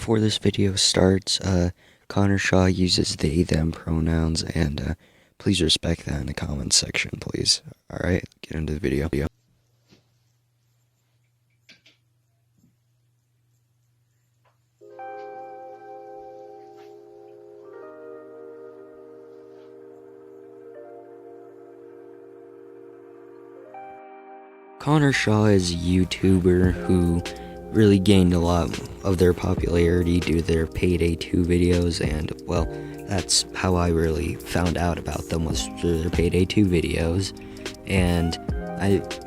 before this video starts, Connor Shaw uses they, them pronouns, and please respect that in the comments section, please. Alright, get into the video. Connor Shaw is a YouTuber who really gained a lot of their popularity due to their Payday 2 videos, and, well, that's how I really found out about them, was through their Payday 2 videos. And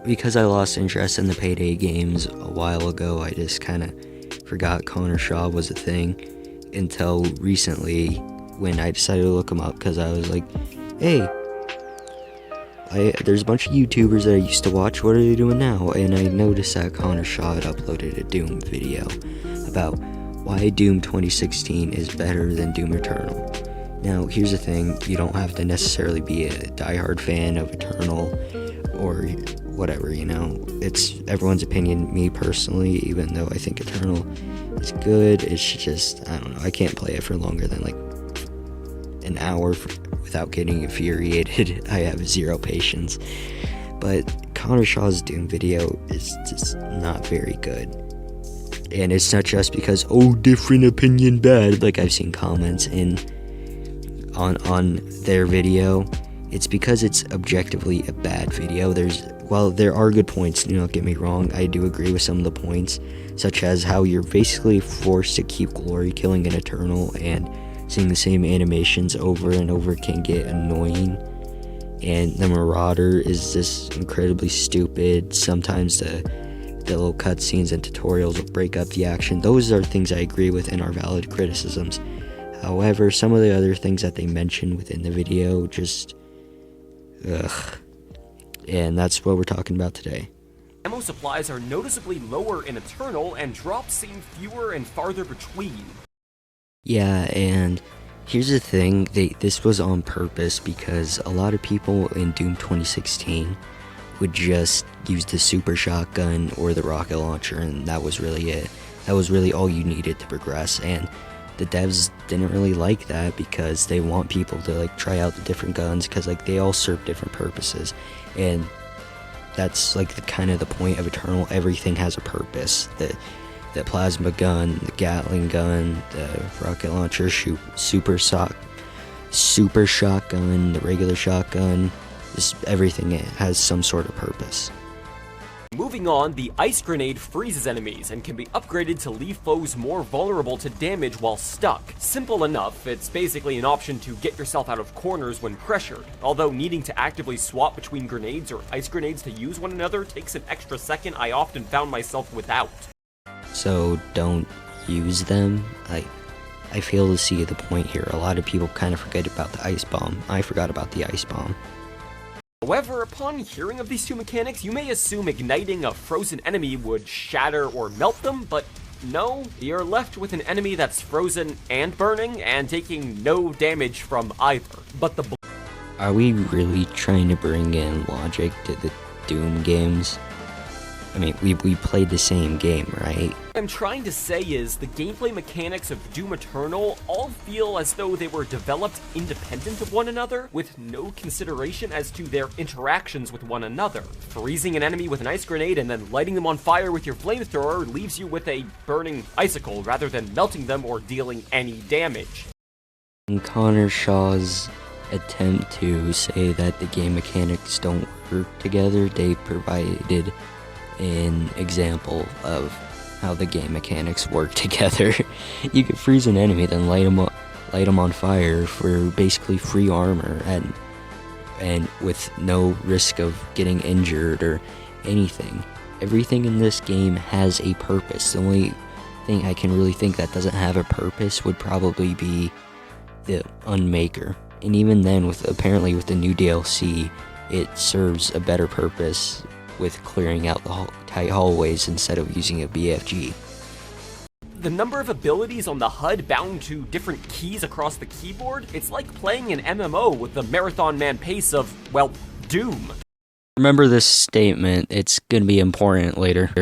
because I lost interest in the Payday games a while ago, I just kind of forgot Connor Shaw was a thing until recently when I decided to look him up, because I was like, hey, there's a bunch of YouTubers that I used to watch, what are they doing now? And I noticed that Connor Shaw had uploaded a Doom video about why Doom 2016 is better than Doom Eternal. Now, here's the thing, you don't have to necessarily be a diehard fan of Eternal or whatever, you know, it's everyone's opinion. Me personally, even though I think Eternal is good, it's just, I don't know, I can't play it for longer than like an hour without getting infuriated. I have zero patience. But Connor Shaw's Doom video is just not very good. And it's not just because, oh, different opinion bad, like I've seen comments on their video. It's because it's objectively a bad video. While there are good points, do not get me wrong, I do agree with some of the points, such as how you're basically forced to keep glory killing an Eternal, and seeing the same animations over and over can get annoying. And the Marauder is just incredibly stupid. Sometimes the little cutscenes and tutorials will break up the action. Those are things I agree with and are valid criticisms. However, some of the other things that they mention within the video just, ugh. And that's what we're talking about today. Ammo supplies are noticeably lower in Eternal, and drops seem fewer and farther between. Yeah, and here's the thing, this was on purpose because a lot of people in Doom 2016 would just use the super shotgun or the rocket launcher, and that was really it. That was really all you needed to progress, and the devs didn't really like that because they want people to like try out the different guns, because like they all serve different purposes, and that's like the kind of the point of Eternal. Everything has a purpose. The plasma gun, the Gatling gun, the rocket launcher, super shotgun, the regular shotgun, just everything has some sort of purpose. Moving on, the ice grenade freezes enemies and can be upgraded to leave foes more vulnerable to damage while stuck. Simple enough, it's basically an option to get yourself out of corners when pressured, although needing to actively swap between grenades or ice grenades to use one another takes an extra second I often found myself without. So don't use them. I fail to see the point here. A lot of people kind of forget about the ice bomb. I forgot about the ice bomb. However, upon hearing of these two mechanics, you may assume igniting a frozen enemy would shatter or melt them, but no, you're left with an enemy that's frozen and burning and taking no damage from either. But are we really trying to bring in logic to the Doom games? I mean, we played the same game, right? What I'm trying to say is the gameplay mechanics of Doom Eternal all feel as though they were developed independent of one another, with no consideration as to their interactions with one another. Freezing an enemy with an ice grenade and then lighting them on fire with your flamethrower leaves you with a burning icicle rather than melting them or dealing any damage. In Connor Shaw's attempt to say that the game mechanics don't work together, they provided an example of how the game mechanics work together. You could freeze an enemy, then light them on fire for basically free armor, and with no risk of getting injured or anything. Everything in this game has a purpose. The only thing I can really think that doesn't have a purpose would probably be the Unmaker. And even then, apparently with the new DLC, it serves a better purpose with clearing out the tight hallways instead of using a BFG. The number of abilities on the HUD bound to different keys across the keyboard, it's like playing an MMO with the Marathon Man pace of, well, Doom. Remember this statement, it's gonna be important later.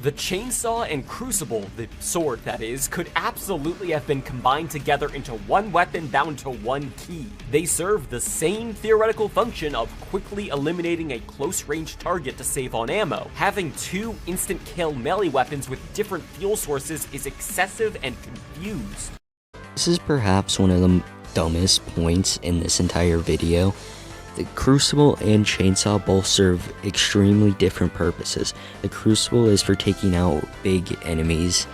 The chainsaw and crucible, the sword that is, could absolutely have been combined together into one weapon bound to one key. They serve the same theoretical function of quickly eliminating a close-range target to save on ammo. Having two instant kill melee weapons with different fuel sources is excessive and confused. This is perhaps one of the dumbest points in this entire video. The Crucible and Chainsaw both serve extremely different purposes. The Crucible is for taking out big enemies,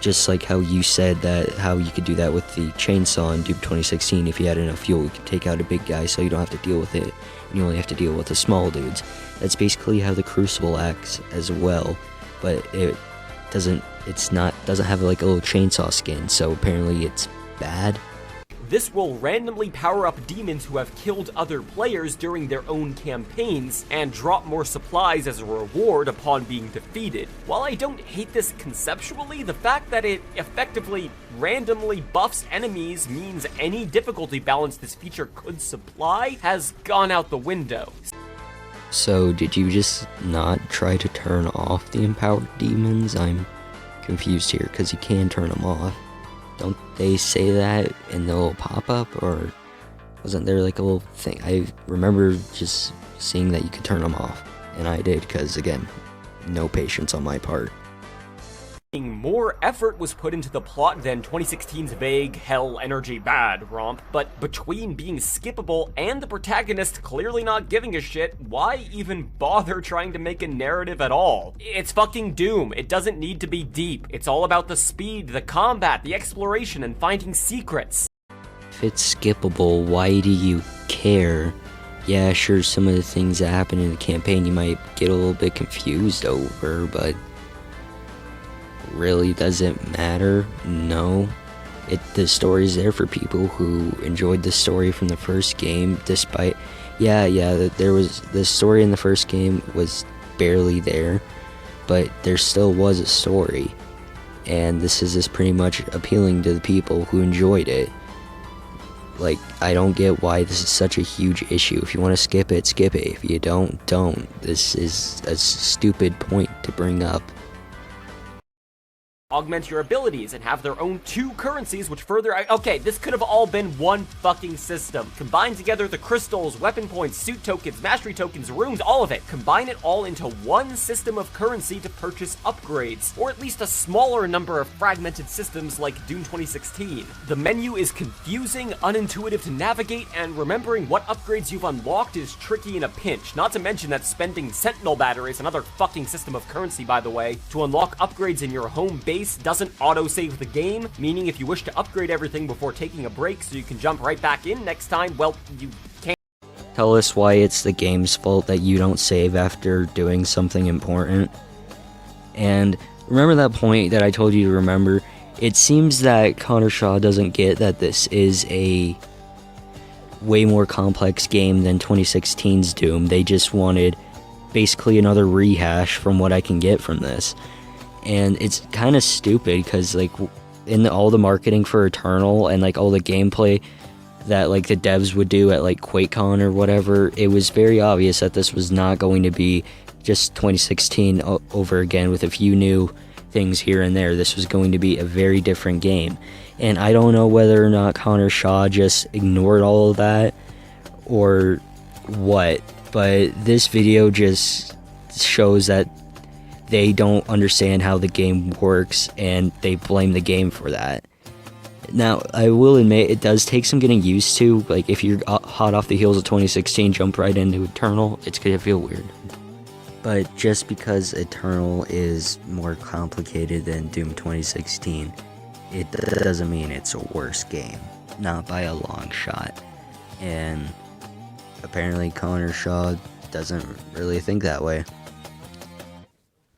just like how you said that how you could do that with the Chainsaw in Doom 2016. If you had enough fuel, you could take out a big guy so you don't have to deal with it, and you only have to deal with the small dudes. That's basically how the Crucible acts as well, but it doesn't have like a little chainsaw skin, so apparently it's bad. This will randomly power up demons who have killed other players during their own campaigns, and drop more supplies as a reward upon being defeated. While I don't hate this conceptually, the fact that it effectively randomly buffs enemies means any difficulty balance this feature could supply has gone out the window. So did you just not try to turn off the empowered demons? I'm confused here, because you can turn them off. Don't they say that in the little pop-up, or wasn't there like a little thing? I remember just seeing that you could turn them off, and I did, because again, no patience on my part. More effort was put into the plot than 2016's vague hell energy bad romp, but between being skippable and the protagonist clearly not giving a shit, why even bother trying to make a narrative at all? It's fucking Doom. It doesn't need to be deep. It's all about the speed, the combat, the exploration, and finding secrets. If it's skippable, why do you care? Yeah, sure, some of the things that happen in the campaign you might get a little bit confused over, but really, does it matter? No. The story's there for people who enjoyed the story from the first game, despite there was the story in the first game was barely there, but there still was a story, and this is just pretty much appealing to the people who enjoyed it. Like, I don't get why this is such a huge issue. If you want to skip it, skip it. If you don't. This is a stupid point to bring up. Augment your abilities and have their own two currencies which further... Okay, this could have all been one fucking system. Combine together the crystals, weapon points, suit tokens, mastery tokens, runes, all of it. Combine it all into one system of currency to purchase upgrades, or at least a smaller number of fragmented systems like Doom 2016. The menu is confusing, unintuitive to navigate, and remembering what upgrades you've unlocked is tricky in a pinch. Not to mention that spending Sentinel batteries, another fucking system of currency by the way, to unlock upgrades in your home base doesn't auto-save the game, meaning if you wish to upgrade everything before taking a break so you can jump right back in next time, well, you can't. Tell us why it's the game's fault that you don't save after doing something important. And remember that point that I told you to remember? It seems that Connor Shaw doesn't get that this is a way more complex game than 2016's Doom. They just wanted basically another rehash from what I can get from this. And it's kind of stupid because like in all the marketing for Eternal and like all the gameplay that like the devs would do at like QuakeCon or whatever, it was very obvious that this was not going to be just 2016 over again with a few new things here and there. This was going to be a very different game, and I don't know whether or not Connor Shaw just ignored all of that or what, but this video just shows that they don't understand how the game works, and they blame the game for that. Now, I will admit, it does take some getting used to. Like, if you're hot off the heels of 2016, jump right into Eternal, it's gonna feel weird. But just because Eternal is more complicated than Doom 2016, it doesn't mean it's a worse game. Not by a long shot. And apparently Connor Shaw doesn't really think that way.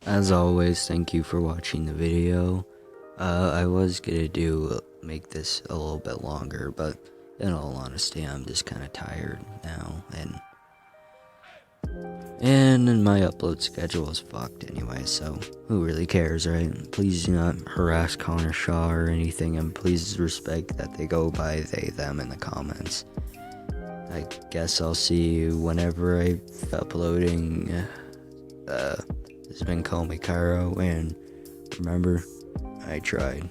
As always, thank you for watching the video. I was gonna make this a little bit longer, but in all honesty, I'm just kind of tired now, and my upload schedule is fucked anyway, so who really cares, right? Please do not harass Connor Shaw or anything, and please respect that they go by they, them in the comments. I guess I'll see you whenever I'm uploading, This has been Call Me Cairo, and remember, I tried.